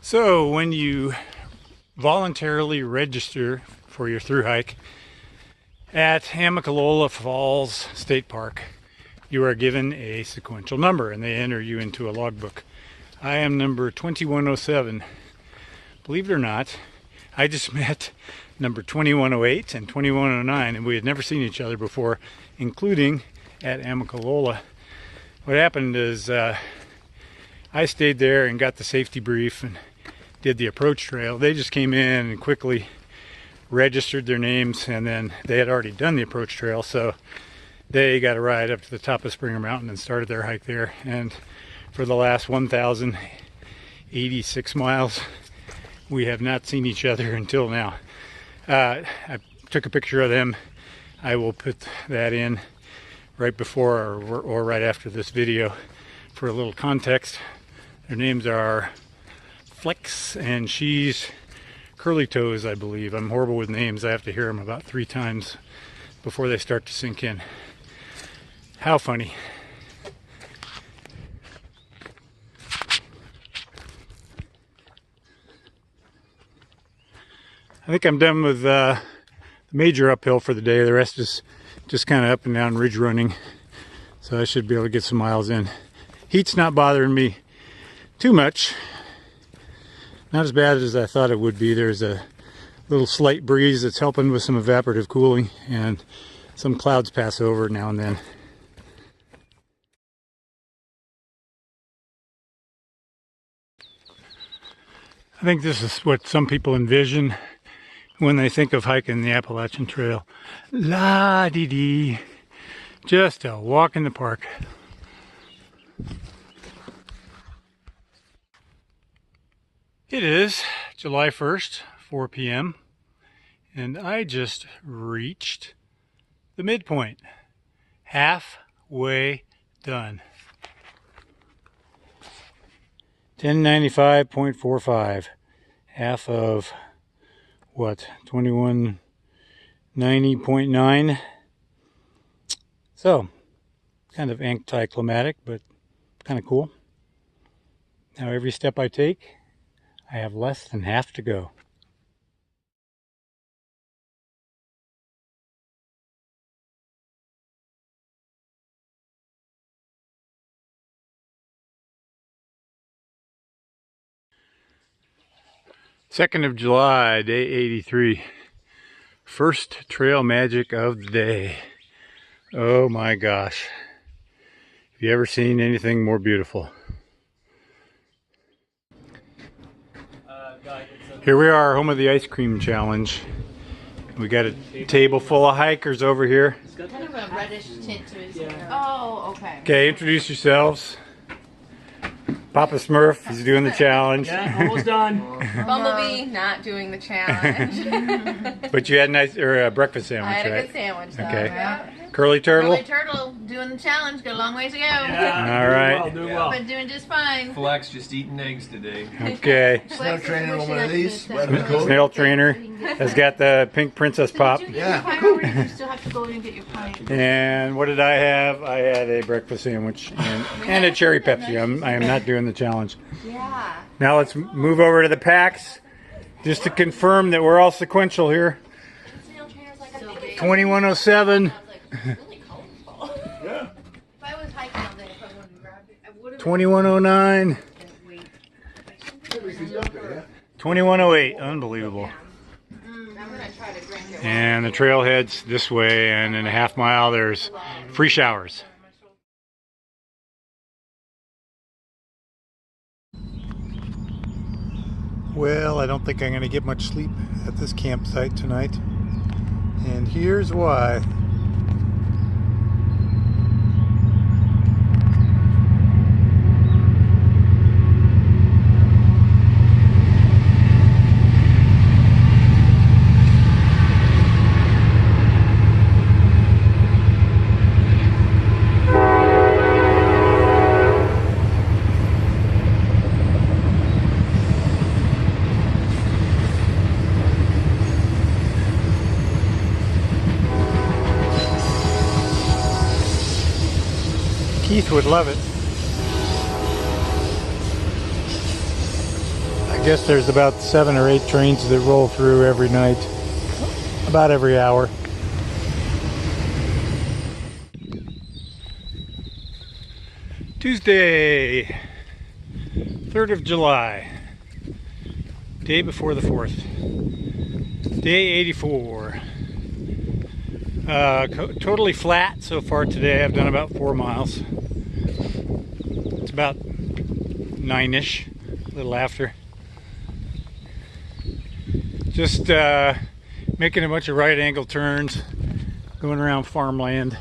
So when you voluntarily register for your thru hike at Amicalola Falls State Park, you are given a sequential number and they enter you into a logbook. I am number 2107. Believe it or not, I just met number 2108 and 2109, and we had never seen each other before, including at Amicalola. What happened is I stayed there and got the safety brief and did the approach trail. They just came in and quickly registered their names, and then they had already done the approach trail, so they got a ride up to the top of Springer Mountain and started their hike there. And for the last 1,086 miles, we have not seen each other until now. I took a picture of them. I will put that in right before or right after this video for a little context. Their names are Flex, and she's Curly Toes, I believe. I'm horrible with names. I have to hear them about 3 times before they start to sink in. How funny. I think I'm done with the major uphill for the day. The rest is just kind of up and down ridge running, so I should be able to get some miles in. Heat's not bothering me too much. Not as bad as I thought it would be. There's a little slight breeze that's helping with some evaporative cooling, and some clouds pass over now and then. I think this is what some people envision when they think of hiking the Appalachian Trail. La-dee-dee. Just a walk in the park. It is July 1st, 4 p.m. and I just reached the midpoint. Halfway done. 1095.45. Half of what? 2190.9. So, kind of anticlimactic, but kind of cool. Now every step I take, I have less than half to go. Second of July, day 83. First trail magic of the day. Oh my gosh. Have you ever seen anything more beautiful? Here we are, home of the ice cream challenge. We got a table full of hikers over here. It's got kind of a reddish tint to his hair. Oh, okay. Okay, introduce yourselves. Papa Smurf is doing the challenge. Yeah, almost done. Bumblebee not doing the challenge. But you had a breakfast sandwich, I had right? a good sandwich though. Okay. Yeah. Curly Turtle? Curly Turtle doing the challenge. Got a long ways to go. Yeah, All right. doing well. But doing just fine. Flex just eating eggs today. Okay. Snail trainer on one of these. Cool. Snail trainer has got the pink princess pop. Yeah. You still have to go in and get your pint. And what did I have? I had a breakfast sandwich and a cherry Pepsi. I am not doing the challenge. Yeah. Now let's move over to the packs, just to confirm that we're all sequential here. 2107. 2109. 2108. Unbelievable. And the trail heads this way, and in a half mile there's free showers. Well, I don't think I'm going to get much sleep at this campsite tonight. And here's why. Keith would love it. I guess there's about 7 or 8 trains that roll through every night, about every hour. Tuesday, 3rd of July, day before the 4th, day 84. Totally flat so far today. I've done about 4 miles. It's about 9-ish, a little after. Just making a bunch of right angle turns, going around farmland.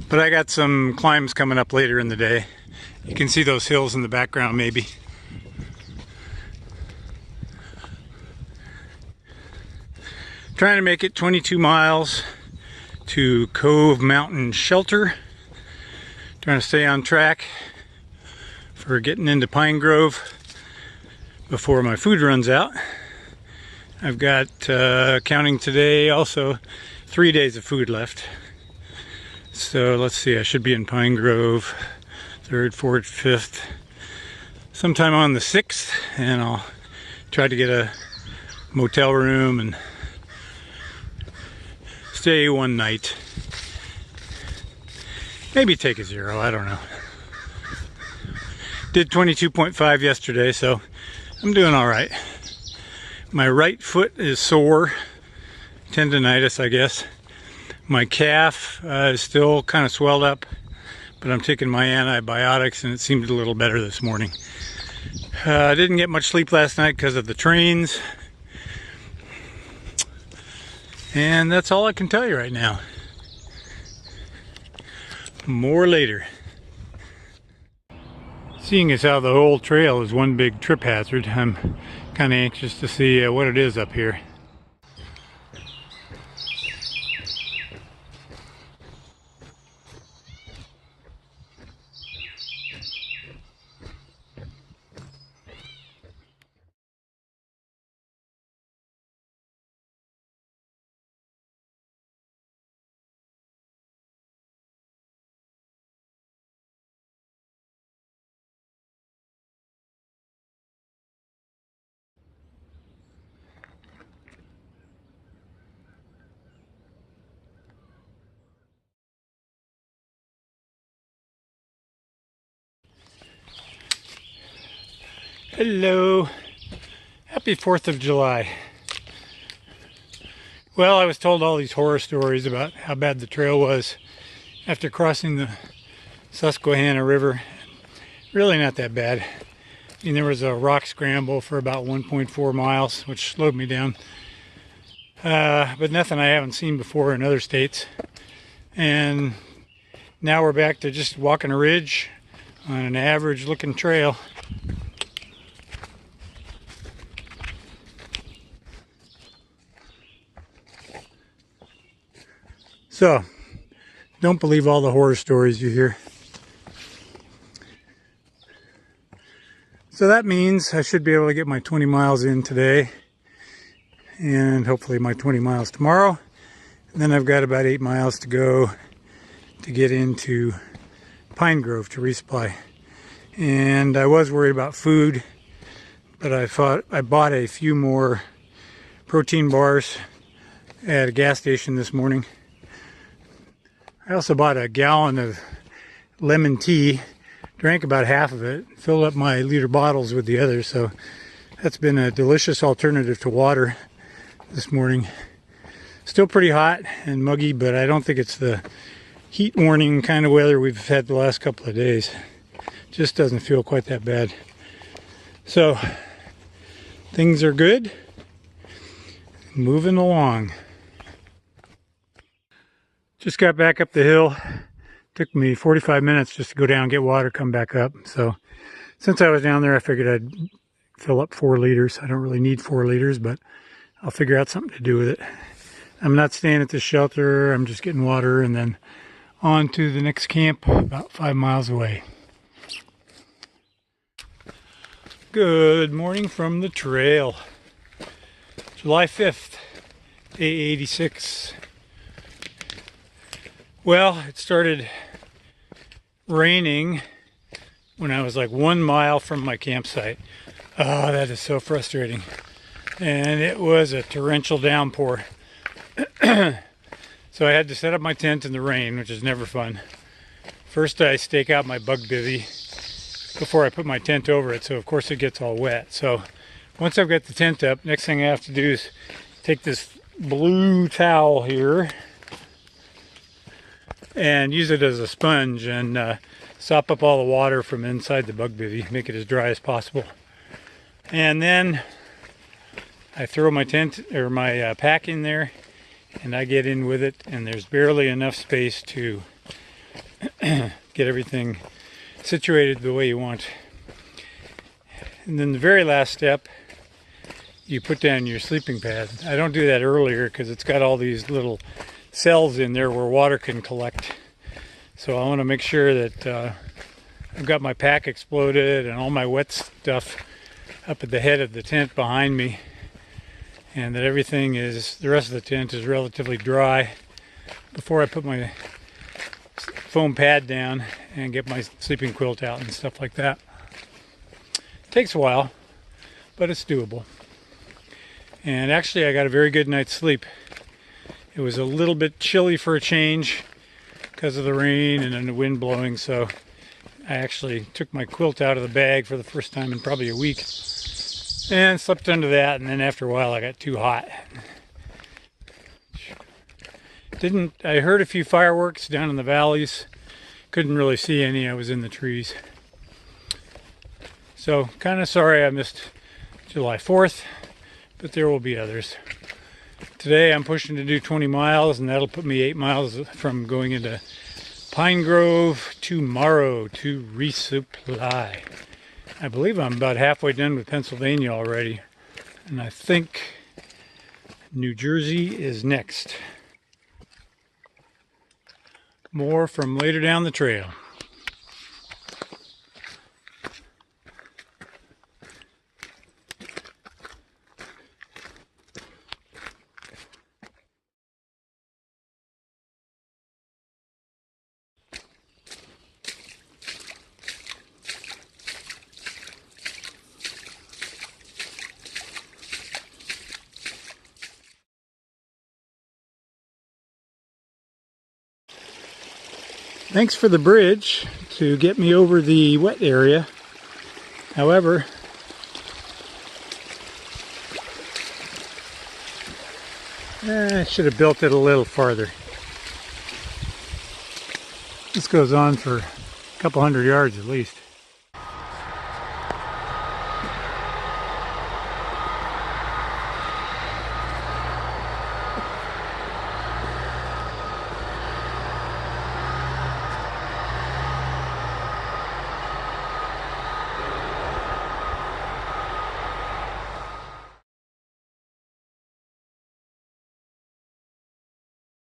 But I got some climbs coming up later in the day. You can see those hills in the background maybe. Trying to make it 22 miles to Cove Mountain Shelter. Trying to stay on track for getting into Pine Grove before my food runs out. I've got, counting today, also 3 days of food left. So let's see, I should be in Pine Grove 3rd, 4th, 5th, sometime on the 6th, and I'll try to get a motel room and stay one night. Maybe take a 0, I don't know. Did 22.5 yesterday, so I'm doing all right. My right foot is sore, tendonitis, I guess. My calf is still kind of swelled up, but I'm taking my antibiotics and it seemed a little better this morning. I didn't get much sleep last night because of the trains. And that's all I can tell you right now. More later. Seeing as how the whole trail is one big trip hazard, I'm kind of anxious to see what it is up here. Hello, happy 4th of July. Well, I was told all these horror stories about how bad the trail was after crossing the Susquehanna River. Really not that bad. I mean, there was a rock scramble for about 1.4 miles, which slowed me down. But nothing I haven't seen before in other states. And now we're back to just walking a ridge on an average looking trail. So, don't believe all the horror stories you hear. So that means I should be able to get my 20 miles in today, and hopefully my 20 miles tomorrow. And then I've got about 8 miles to go to get into Pine Grove to resupply. And I was worried about food, but I bought a few more protein bars at a gas station this morning. I also bought a gallon of lemon tea, drank about half of it, filled up my liter bottles with the others, so that's been a delicious alternative to water this morning. Still pretty hot and muggy, but I don't think it's the heat warning kind of weather we've had the last couple of days. Just doesn't feel quite that bad. So, things are good. Moving along. Just got back up the hill. Took me 45 minutes just to go down, get water, come back up. So since I was down there, I figured I'd fill up 4 liters. I don't really need 4 liters, but I'll figure out something to do with it. I'm not staying at this shelter. I'm just getting water and then on to the next camp about 5 miles away. Good morning from the trail. July 5th, day 86. Well, it started raining when I was like 1 mile from my campsite. Oh, that is so frustrating. And it was a torrential downpour. So I had to set up my tent in the rain, which is never fun. First I stake out my bug bivvy before I put my tent over it, so of course it gets all wet. So once I've got the tent up, next thing I have to do is take this blue towel here and use it as a sponge and sop up all the water from inside the bug bivvy, make it as dry as possible. And then I throw my tent or my pack in there and I get in with it, and there's barely enough space to get everything situated the way you want. And then the very last step, you put down your sleeping pad. I don't do that earlier because it's got all these little cells in there where water can collect. So I want to make sure that I've got my pack exploded and all my wet stuff up at the head of the tent behind me, and that everything is, the rest of the tent is relatively dry before I put my foam pad down and get my sleeping quilt out and stuff like that. It takes a while, but it's doable. And actually I got a very good night's sleep. It was a little bit chilly for a change because of the rain and then the wind blowing, so I actually took my quilt out of the bag for the first time in probably a week and slept under that, and then after a while I got too hot. I heard a few fireworks down in the valleys. Couldn't really see any, I was in the trees. So kind of sorry I missed July 4th, but there will be others. Today I'm pushing to do 20 miles, and that'll put me 8 miles from going into Pine Grove tomorrow to resupply. I believe I'm about halfway done with Pennsylvania already, and I think New Jersey is next. More from later down the trail. Thanks for the bridge to get me over the wet area. However, I should have built it a little farther. This goes on for a couple hundred yards at least.